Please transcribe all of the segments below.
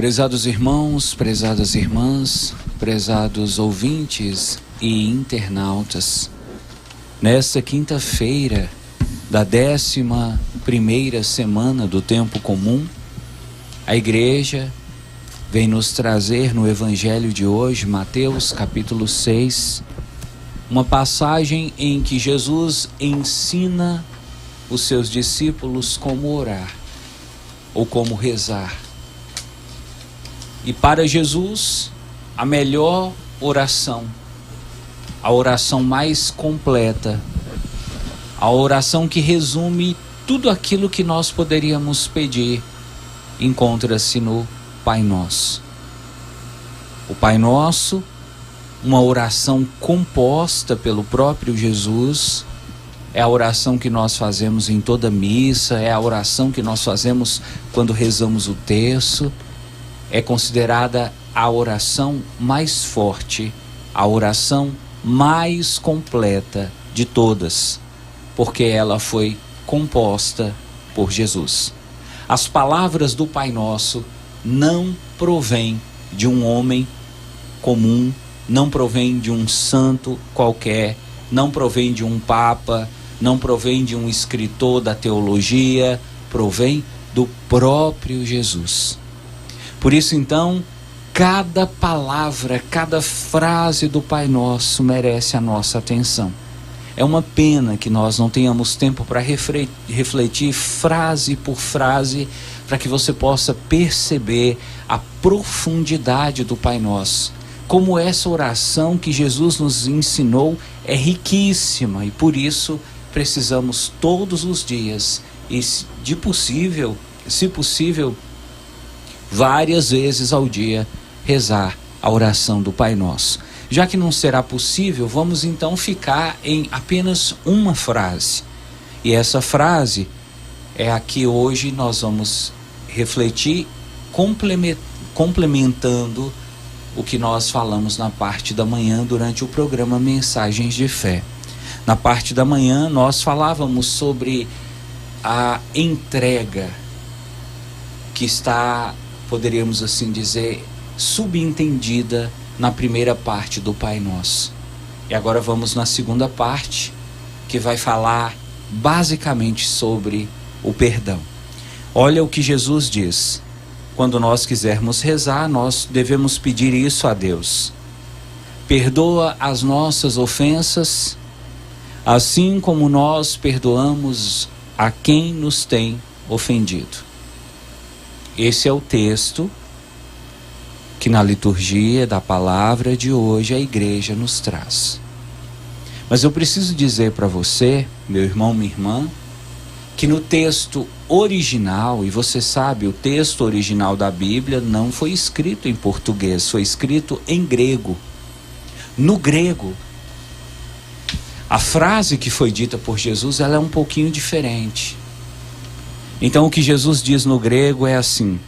Prezados irmãos, prezadas irmãs, prezados ouvintes e internautas, nesta quinta-feira da 11ª semana do tempo comum, a igreja vem nos trazer no evangelho de hoje, Mateus capítulo 6, uma passagem em que Jesus ensina os seus discípulos como orar ou como rezar. E para Jesus, a melhor oração, a oração mais completa, a oração que resume tudo aquilo que nós poderíamos pedir, encontra-se no Pai Nosso. O Pai Nosso, uma oração composta pelo próprio Jesus, é a oração que nós fazemos em toda missa, é a oração que nós fazemos quando rezamos o terço. É considerada a oração mais forte, a oração mais completa de todas, porque ela foi composta por Jesus. As palavras do Pai Nosso não provêm de um homem comum, não provém de um santo qualquer, não provém de um papa, não provém de um escritor da teologia, provém do próprio Jesus. Por isso, então, cada palavra, cada frase do Pai Nosso merece a nossa atenção. É uma pena que nós não tenhamos tempo para refletir frase por frase, para que você possa perceber a profundidade do Pai Nosso. Como essa oração que Jesus nos ensinou é riquíssima e por isso precisamos todos os dias e, se possível, várias vezes ao dia, rezar a oração do Pai Nosso. Já que não será possível, vamos então ficar em apenas uma frase. E essa frase é a que hoje nós vamos refletir, complementando o que nós falamos na parte da manhã durante o programa Mensagens de Fé. Na parte da manhã nós falávamos sobre a entrega que está, poderíamos assim dizer, subentendida na primeira parte do Pai Nosso. E agora vamos na segunda parte, que vai falar basicamente sobre o perdão. Olha o que Jesus diz. Quando nós quisermos rezar, nós devemos pedir isso a Deus. Perdoa as nossas ofensas, assim como nós perdoamos a quem nos tem ofendido. Esse é o texto que na liturgia da palavra de hoje a igreja nos traz. Mas eu preciso dizer para você, meu irmão, minha irmã, que no texto original, e você sabe, o texto original da Bíblia não foi escrito em português, foi escrito em grego. No grego, a frase que foi dita por Jesus, ela é um pouquinho diferente. Então o que Jesus diz no grego é assim: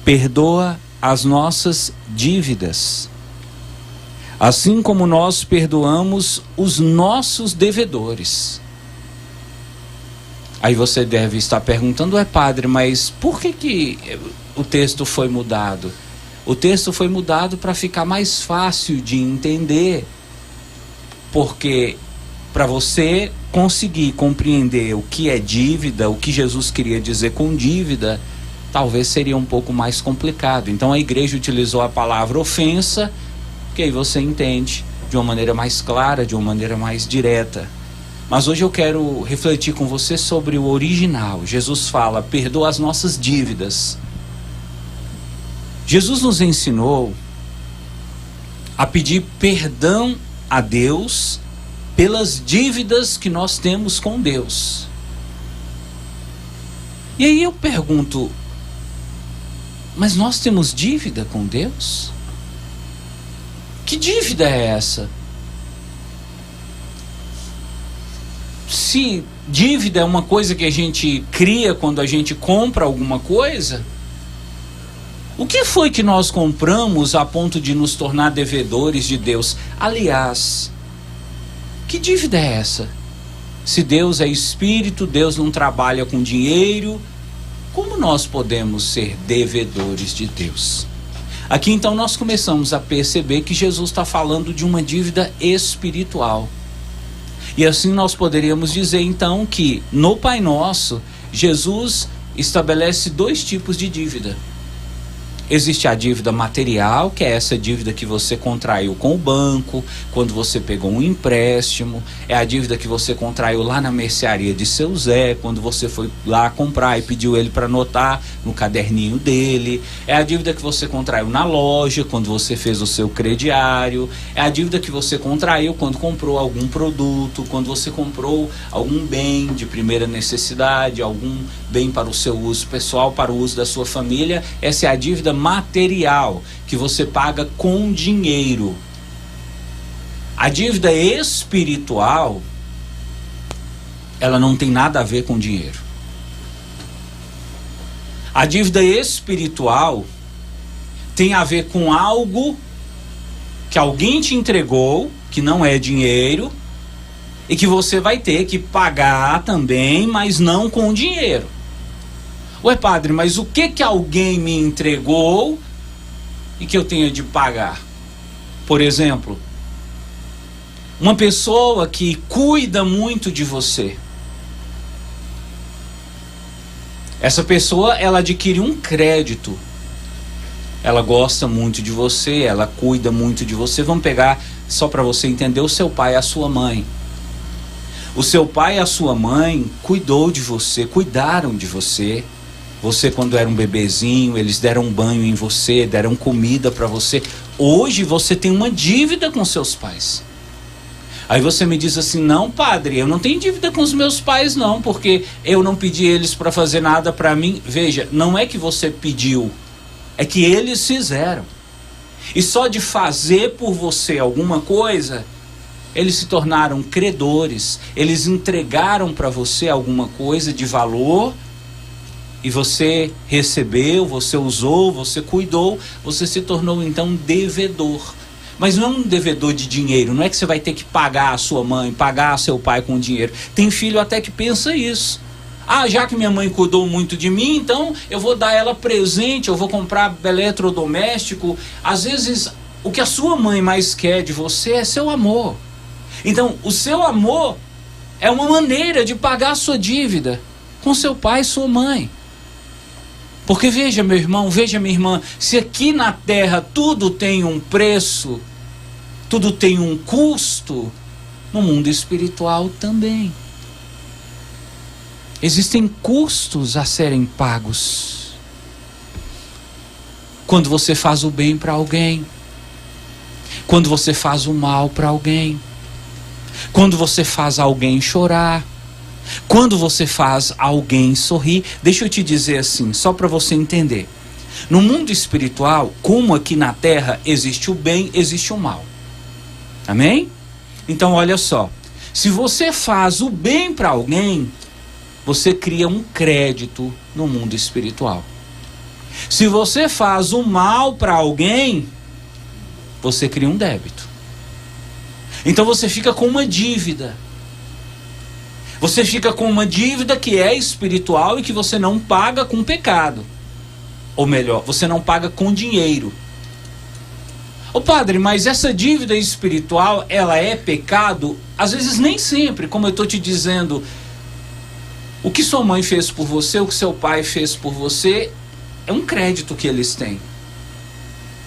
perdoa as nossas dívidas, assim como nós perdoamos os nossos devedores. Aí você deve estar perguntando, padre, mas por que o texto foi mudado? O texto foi mudado para ficar mais fácil de entender, porque para você conseguir compreender o que é dívida, o que Jesus queria dizer com dívida, talvez seria um pouco mais complicado. Então a igreja utilizou a palavra ofensa, que aí você entende de uma maneira mais clara, de uma maneira mais direta. Mas hoje eu quero refletir com você sobre o original. Jesus fala, perdoa as nossas dívidas. Jesus nos ensinou a pedir perdão a Deus pelas dívidas que nós temos com Deus. E aí eu pergunto, mas nós temos dívida com Deus? Que dívida é essa? Se dívida é uma coisa que a gente cria quando a gente compra alguma coisa, o que foi que nós compramos a ponto de nos tornar devedores de Deus? Aliás, que dívida é essa? Se Deus é espírito, Deus não trabalha com dinheiro, como nós podemos ser devedores de Deus? Aqui então nós começamos a perceber que Jesus está falando de uma dívida espiritual. E assim nós poderíamos dizer então que no Pai Nosso, Jesus estabelece 2 tipos de dívida. Existe a dívida material, que é essa dívida que você contraiu com o banco, quando você pegou um empréstimo. É a dívida que você contraiu lá na mercearia de seu Zé, quando você foi lá comprar e pediu ele para anotar no caderninho dele. É a dívida que você contraiu na loja, quando você fez o seu crediário. É a dívida que você contraiu quando comprou algum produto, quando você comprou algum bem de primeira necessidade, algum bem para o seu uso pessoal, para o uso da sua família. Essa é a dívida material que você paga com dinheiro. A dívida espiritual, ela não tem nada a ver com dinheiro. A dívida espiritual tem a ver com algo que alguém te entregou, que não é dinheiro, e que você vai ter que pagar também, mas não com dinheiro. Ué, padre, mas o que alguém me entregou e que eu tenho de pagar? Por exemplo, uma pessoa que cuida muito de você. Essa pessoa, ela adquire um crédito. Ela gosta muito de você, ela cuida muito de você. Vamos pegar, só para você entender, o seu pai e a sua mãe. O seu pai e a sua mãe cuidou de você, cuidaram de você. Você, quando era um bebezinho, eles deram banho em você, deram comida para você. Hoje você tem uma dívida com seus pais. Aí você me diz assim: não, padre, eu não tenho dívida com os meus pais não, porque eu não pedi eles para fazer nada para mim. Veja, não é que você pediu, é que eles fizeram. E só de fazer por você alguma coisa, eles se tornaram credores. Eles entregaram para você alguma coisa de valor, e você recebeu, você usou, você cuidou, você se tornou então devedor. Mas não é um devedor de dinheiro, não é que você vai ter que pagar a sua mãe, pagar seu pai com dinheiro. Tem filho até que pensa isso. Ah, já que minha mãe cuidou muito de mim, então eu vou dar ela presente, eu vou comprar eletrodoméstico. Às vezes, o que a sua mãe mais quer de você é seu amor. Então, o seu amor é uma maneira de pagar a sua dívida com seu pai e sua mãe. Porque veja, meu irmão, veja, minha irmã, se aqui na terra tudo tem um preço, tudo tem um custo, no mundo espiritual também. Existem custos a serem pagos. Quando você faz o bem para alguém, quando você faz o mal para alguém, quando você faz alguém chorar, quando você faz alguém sorrir. Deixa eu te dizer assim, só para você entender. No mundo espiritual, como aqui na terra, existe o bem, existe o mal. Amém? Então olha só, se você faz o bem para alguém, você cria um crédito no mundo espiritual. Se você faz o mal para alguém, você cria um débito. Então você fica com uma dívida. Você fica com uma dívida que é espiritual e que você não paga com pecado. Ou melhor, você não paga com dinheiro. Ô padre, mas essa dívida espiritual, ela é pecado? Às vezes nem sempre, como eu estou te dizendo. O que sua mãe fez por você, o que seu pai fez por você, é um crédito que eles têm.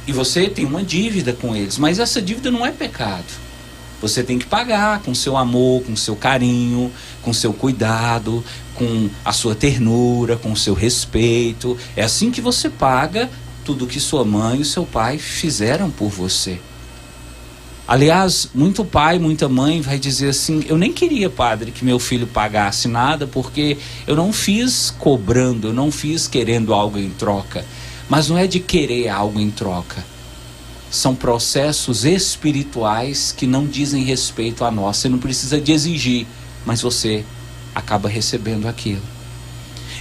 E você tem uma dívida com eles, mas essa dívida não é pecado. Você tem que pagar com seu amor, com seu carinho, com seu cuidado, com a sua ternura, com o seu respeito. É assim que você paga tudo que sua mãe e seu pai fizeram por você. Aliás, muito pai, muita mãe vai dizer assim: eu nem queria, padre, que meu filho pagasse nada, porque eu não fiz cobrando, eu não fiz querendo algo em troca. Mas não é de querer algo em troca. São processos espirituais que não dizem respeito a nós. Você não precisa de exigir, mas você acaba recebendo aquilo.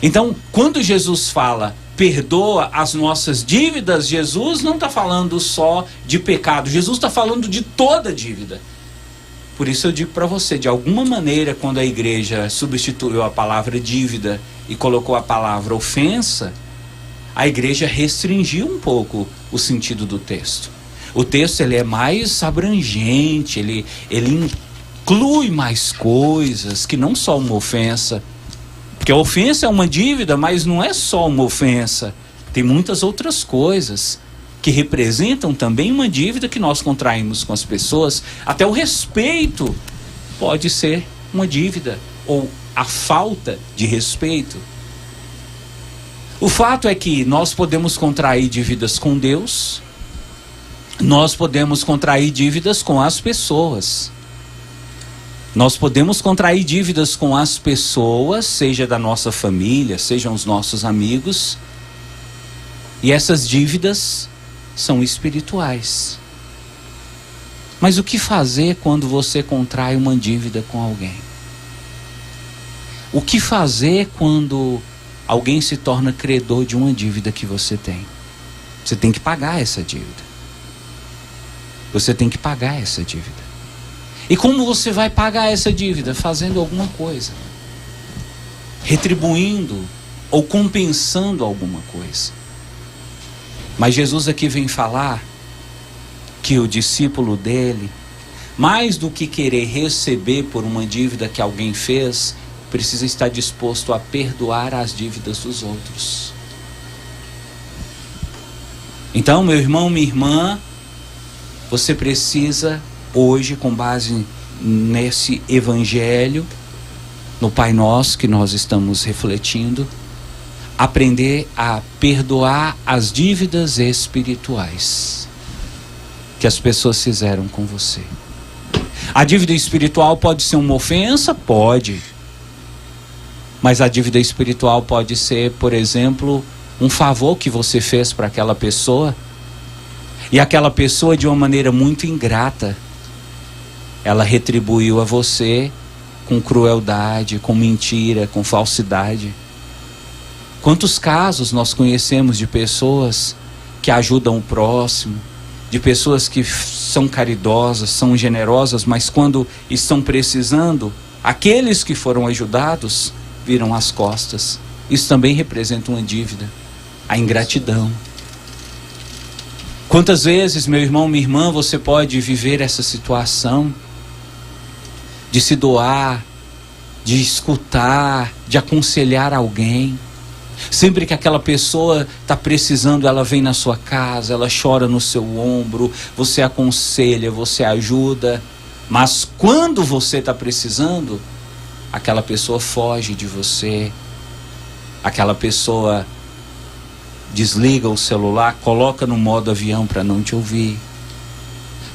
Então, quando Jesus fala, perdoa as nossas dívidas, Jesus não está falando só de pecado. Jesus está falando de toda dívida. Por isso eu digo para você, de alguma maneira, quando a igreja substituiu a palavra dívida e colocou a palavra ofensa, a igreja restringiu um pouco o sentido do texto. O texto ele é mais abrangente, ele inclui mais coisas que não só uma ofensa. Porque a ofensa é uma dívida, mas não é só uma ofensa. Tem muitas outras coisas que representam também uma dívida que nós contraímos com as pessoas. Até o respeito pode ser uma dívida, ou a falta de respeito. O fato é que nós podemos contrair dívidas com Deus, nós podemos contrair dívidas com as pessoas. Nós podemos contrair dívidas com as pessoas, seja da nossa família, sejam os nossos amigos, e essas dívidas são espirituais. Mas o que fazer quando você contrai uma dívida com alguém? O que fazer quando alguém se torna credor de uma dívida que você tem? Você tem que pagar essa dívida. Você tem que pagar essa dívida. E como você vai pagar essa dívida? Fazendo alguma coisa. Retribuindo ou compensando alguma coisa. Mas Jesus aqui vem falar que o discípulo dele, mais do que querer receber por uma dívida que alguém fez, precisa estar disposto a perdoar as dívidas dos outros. Então, meu irmão, minha irmã, você precisa hoje, com base nesse evangelho, no Pai Nosso que nós estamos refletindo, aprender a perdoar as dívidas espirituais que as pessoas fizeram com você. A dívida espiritual pode ser uma ofensa? Pode. Mas a dívida espiritual pode ser, por exemplo, um favor que você fez para aquela pessoa, e aquela pessoa, de uma maneira muito ingrata, ela retribuiu a você com crueldade, com mentira, com falsidade. Quantos casos nós conhecemos de pessoas que ajudam o próximo, de pessoas que são caridosas, são generosas, mas quando estão precisando, aqueles que foram ajudados viram as costas. Isso também representa uma dívida, a ingratidão. Quantas vezes, meu irmão, minha irmã, você pode viver essa situação de se doar, de escutar, de aconselhar alguém? Sempre que aquela pessoa está precisando, ela vem na sua casa, ela chora no seu ombro, você aconselha, você ajuda. Mas quando você está precisando, aquela pessoa foge de você, aquela pessoa desliga o celular, coloca no modo avião para não te ouvir.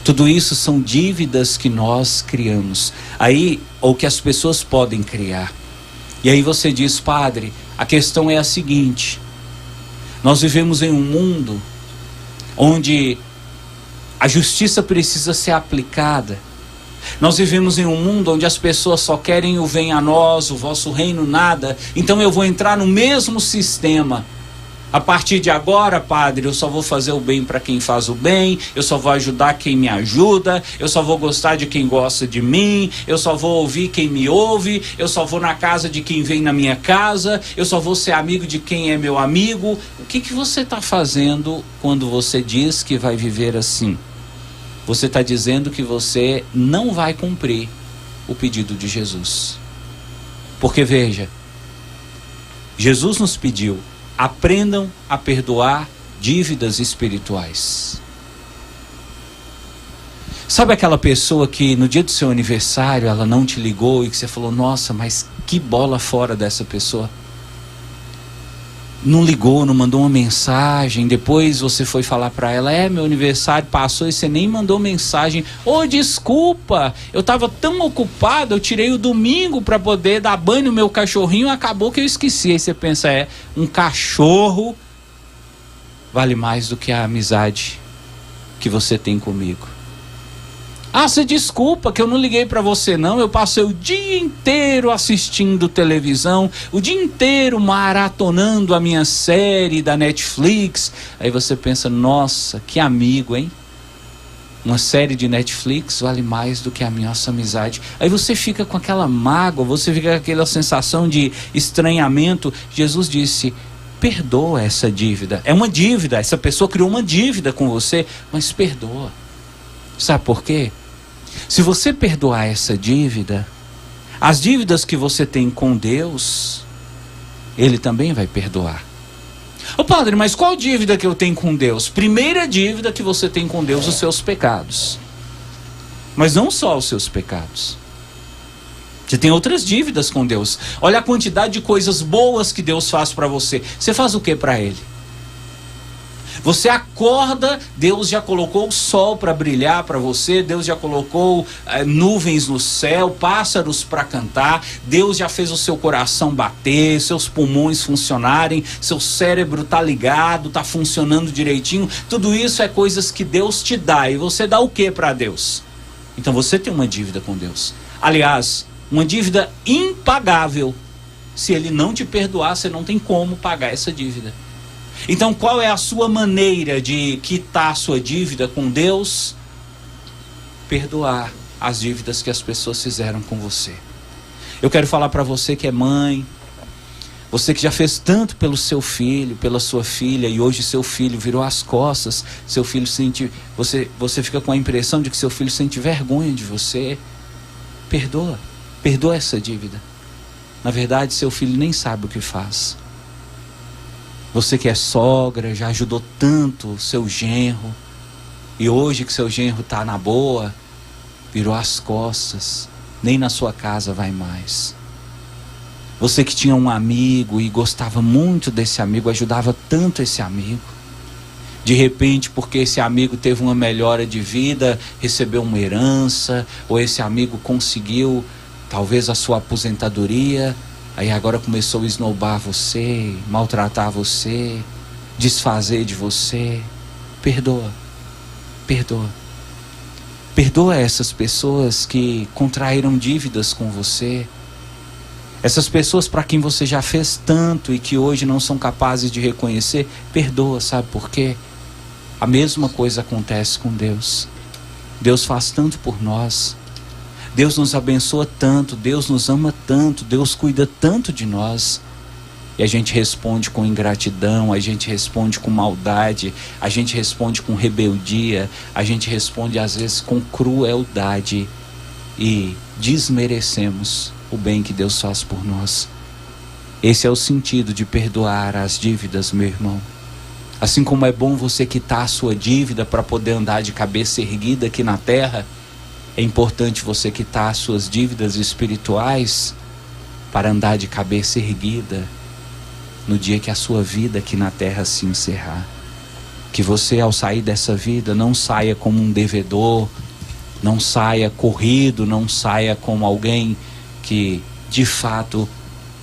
Tudo isso são dívidas que nós criamos, aí, ou que as pessoas podem criar. E aí você diz: padre, a questão é a seguinte: nós vivemos em um mundo onde a justiça precisa ser aplicada. Nós vivemos em um mundo onde as pessoas só querem o venha a nós, o vosso reino nada. Então eu vou entrar no mesmo sistema. A partir de agora, padre, eu só vou fazer o bem para quem faz o bem, eu só vou ajudar quem me ajuda, eu só vou gostar de quem gosta de mim, eu só vou ouvir quem me ouve, eu só vou na casa de quem vem na minha casa, eu só vou ser amigo de quem é meu amigo. O que você está fazendo quando você diz que vai viver assim? Você está dizendo que você não vai cumprir o pedido de Jesus. Porque veja, Jesus nos pediu: aprendam a perdoar dívidas espirituais. Sabe aquela pessoa que no dia do seu aniversário ela não te ligou e que você falou: nossa, mas que bola fora dessa pessoa? Não ligou, não mandou uma mensagem, depois você foi falar para ela: meu aniversário passou e você nem mandou mensagem. Desculpa, eu estava tão ocupado, eu tirei o domingo para poder dar banho no meu cachorrinho, acabou que eu esqueci. Aí você pensa: um cachorro vale mais do que a amizade que você tem comigo. Você desculpa que eu não liguei para você não, eu passei o dia inteiro assistindo televisão, o dia inteiro maratonando a minha série da Netflix. Aí você pensa: nossa, que amigo, hein? Uma série de Netflix vale mais do que a nossa amizade. Aí você fica com aquela mágoa, você fica com aquela sensação de estranhamento. Jesus disse: perdoa essa dívida. É uma dívida, essa pessoa criou uma dívida com você, mas perdoa. Sabe por quê? Se você perdoar essa dívida, as dívidas que você tem com Deus, Ele também vai perdoar. Ô padre, mas qual dívida que eu tenho com Deus? Primeira dívida que você tem com Deus, os seus pecados. Mas não só os seus pecados. Você tem outras dívidas com Deus. Olha a quantidade de coisas boas que Deus faz para você. Você faz o que para Ele? Você acorda, Deus já colocou o sol para brilhar para você, Deus já colocou nuvens no céu, pássaros para cantar, Deus já fez o seu coração bater, seus pulmões funcionarem, seu cérebro está ligado, está funcionando direitinho. Tudo isso é coisas que Deus te dá. E você dá o que para Deus? Então você tem uma dívida com Deus. Aliás, uma dívida impagável. Se Ele não te perdoar, você não tem como pagar essa dívida. Então qual é a sua maneira de quitar a sua dívida com Deus? Perdoar as dívidas que as pessoas fizeram com você. Eu quero falar para você que é mãe, você que já fez tanto pelo seu filho, pela sua filha, e hoje seu filho virou as costas, seu filho sente, você fica com a impressão de que seu filho sente vergonha de você. Perdoa essa dívida. Na verdade, seu filho nem sabe o que faz. Você que é sogra, já ajudou tanto seu genro, e hoje que seu genro está na boa, virou as costas, nem na sua casa vai mais. Você que tinha um amigo e gostava muito desse amigo, ajudava tanto esse amigo, de repente, porque esse amigo teve uma melhora de vida, recebeu uma herança, ou esse amigo conseguiu talvez a sua aposentadoria, aí agora começou a esnobar você, maltratar você, desfazer de você. Perdoa. Perdoa essas pessoas que contraíram dívidas com você. Essas pessoas para quem você já fez tanto e que hoje não são capazes de reconhecer. Perdoa, sabe por quê? A mesma coisa acontece com Deus. Deus faz tanto por nós. Deus nos abençoa tanto, Deus nos ama tanto, Deus cuida tanto de nós. E a gente responde com ingratidão, a gente responde com maldade, a gente responde com rebeldia, a gente responde às vezes com crueldade e desmerecemos o bem que Deus faz por nós. Esse é o sentido de perdoar as dívidas, meu irmão. Assim como é bom você quitar a sua dívida para poder andar de cabeça erguida aqui na terra, é importante você quitar as suas dívidas espirituais para andar de cabeça erguida no dia que a sua vida aqui na terra se encerrar. Que você, ao sair dessa vida, não saia como um devedor, não saia corrido, não saia como alguém que de fato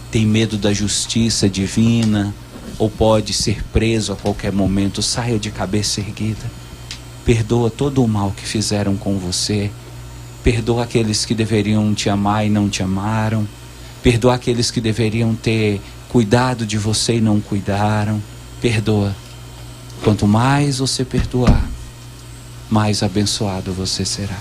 tem medo da justiça divina ou pode ser preso a qualquer momento. Saia de cabeça erguida. Perdoa todo o mal que fizeram com você. Perdoa aqueles que deveriam te amar e não te amaram. Perdoa aqueles que deveriam ter cuidado de você e não cuidaram. Perdoa. Quanto mais você perdoar, mais abençoado você será.